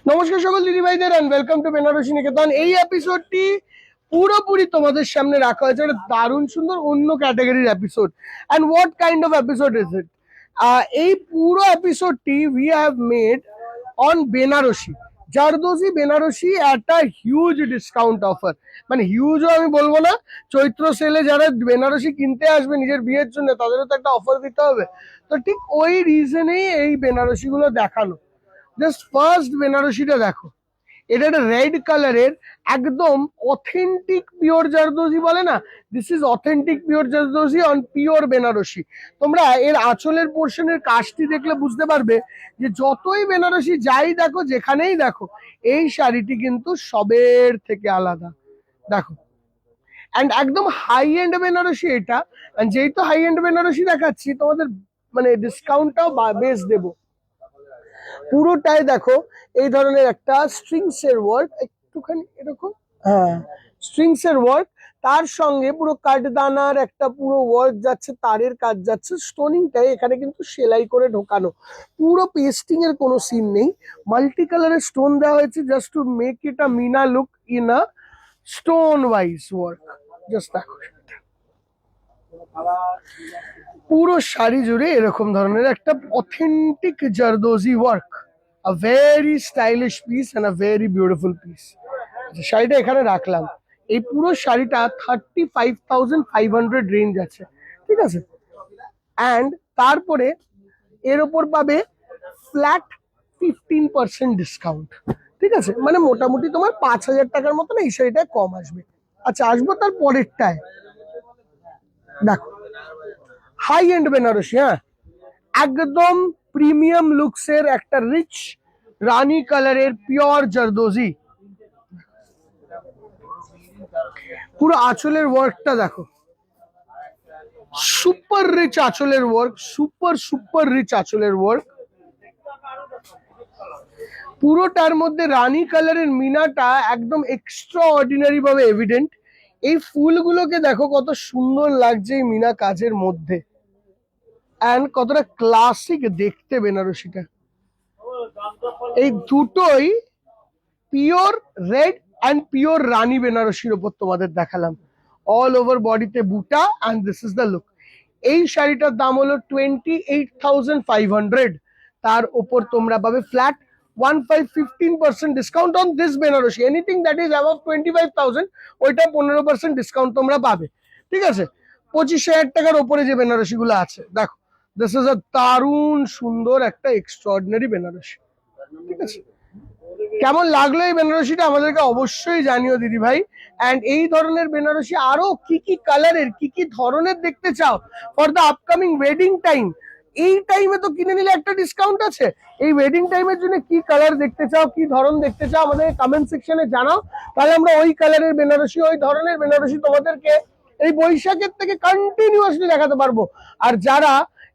নমস্কার সকল দিদি ভাইদের এন্ড ওয়েলকাম টু বেনারসি নিকেতন। এই এপিসোডটি পুরোপুরি তোমাদের সামনে রাখা হয়েছে, একটা দারুণ সুন্দর অন্য ক্যাটাগরির episode. And what kind of episode is it? এই পুরো এপিসোডটি we have made on Banarasi zardozi Banarasi একটা হিউজ ডিসকাউন্ট অফার। মানে হিউজও আমি বলবো না, চৈত্র সেলে যারা বেনারসি কিনতে আসবে নিজের বিয়ের জন্য তাদেরও তো একটা অফার দিতে হবে। তো ঠিক ওই রিজনেই এই বেনারসি গুলো দেখানো। জাস্ট ফার্স্ট বেনারসিটা দেখো, এটা একটা রেড কালারের একদম অথেন্টিক পিওর জারদোজি বলে না, this is authentic pure zardozi on pure Banarasi. তোমরা এর আঁচলের পোর্শনের কাজটি দেখলে বুঝতে পারবে যে যতই বেনারসি যাই দেখো, যেখানেই দেখো, এই শাড়িটি কিন্তু সবের থেকে আলাদা। দেখো, অ্যান্ড একদম হাই এন্ড বেনারসি এটা। অ্যান্ড যেহেতু হাই এন্ড বেনারসি দেখাচ্ছি, তোমাদের মানে ডিসকাউন্টটাও বেশ দেবো। পুরোটাই দেখো এই ধরনের একটা স্ট্রিংস এর ওয়ার্ক, একটুখানি এরকম, হ্যাঁ স্ট্রিংস এর ওয়ার্ক, তার সঙ্গে পুরো কাঠদানার একটা পুরো ওয়ার্ক যাচ্ছে, তারের কাজ যাচ্ছে, স্টোনিংটাই এখানে কিন্তু সেলাই করে ঢোকানো, পুরো পেস্টিং এর কোনো সিন নেই। মাল্টি কালারের স্টোন দেওয়া হয়েছে just to make it a meena look in a stone wise work. Just দেখো, পুরো শাড়ি জুড়ে এরকম ধরনের একটা authentic zardozi work, a very stylish piece and a very beautiful piece. শাড়িটা এখানে রাখলাম। এই পুরো শাড়িটা 35,500 রেঞ্জ আছে, ঠিক আছে। অ্যান্ড তারপরে এর ওপর পাবে ফ্ল্যাট 15% ডিসকাউন্ট, ঠিক আছে। মানে মোটামুটি তোমার 5,000 টাকার মতন এই শাড়িটা কম আসবে। আচ্ছা, আসবো তার পরেরটায়। দেখো, হাই এন্ড বেনারসি, হ্যাঁ একদম প্রিমিয়াম লুকসের একটা রিচ রানী কালারের পিওর জারদোজি। পুরো আঁচলের ওয়ার্কটা দেখো, সুপার রিচ আঁচলের ওয়ার্ক, সুপার রিচ আঁচলের ওয়ার্ক। পুরোটার মধ্যে রানী কালারের মিনাটা একদম এক্সট্রা অর্ডিনারি ভাবে এভিডেন্ট। এই ফুলগুলোকে দেখো কত সুন্দর লাগছে এই মিনা কাজের মধ্যে, অ্যান্ড কতটা ক্লাসিক দেখতে বেনারসিটা। এই দুটোই পিওর রেড অ্যান্ড পিওর রানী বেনারসির ওপর তোমাদের দেখালাম। অল ওভার বডিতে বুটা, and this is the look. এই শাড়িটার দাম হলো 28,500। তার ওপর তোমরা পাবে flat 15% discount on this Banarasi. Anything that is above 25,000 ওইটা 15% ডিসকাউন্ট তোমরা পাবে, ঠিক আছে। 25,000 টাকার ওপরে যে বেনারসি গুলো আছে দেখো, দিস ইজ আ দারুণ সুন্দর একটা এক্সট্রাঅর্ডিনারি বেনারসি, ঠিক আছে। কেমন লাগলো এই বেনারসিটা আমাদেরকে অবশ্যই জানিও দিদি ভাই। অ্যান্ড এই ধরনের বেনারসি আরো কি কি কালারের, কি কি ধরনের দেখতে চাও for the upcoming wedding time, এই টাইমে তো কিনে নিলে একটা ডিসকাউন্ট আছে। এই ওয়েডিং টাইমের জন্য কি কালার দেখতে চাও, কি ধরন দেখতে চাও, আমাদের কমেন্ট সেকশনে জানাও। তাহলে আমরা ওই কালারের বেনারসি, ওই ধরনের বেনারসি তোমাদেরকে এই বৈশাখের থেকে কন্টিনিউয়াসলি দেখাতে পারবো। আর যারা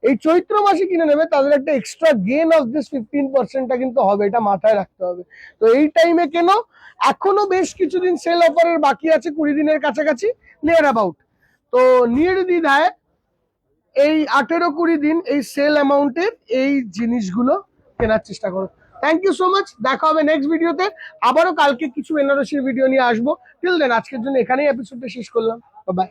এই চৈত্র মাসে কিনে নেবে তাদের একটা এক্সট্রা গেন অফ দিস 15%টা কিন্তু হবে, এটা মাথায় রাখতে হবে। তো এই টাইমে কেন, এখনো বেশ কিছুদিন সেল অফারের বাকি আছে, 20 দিনের কাছাকাছি নিয়ার অ্যাবাউট। তো নির্দ্বিধায় এই 18-20 দিন এই সেল অ্যামাউন্টের এই জিনিসগুলো কেনার চেষ্টা করো। থ্যাংক ইউ সো মাচ, দেখা হবে নেক্সট ভিডিওতে। আবারও কালকে কিছু বেনারসির ভিডিও নিয়ে আসবো। টিল দেন আজকের জন্য এখানেই এপিসোডটা শেষ করলাম। বাই।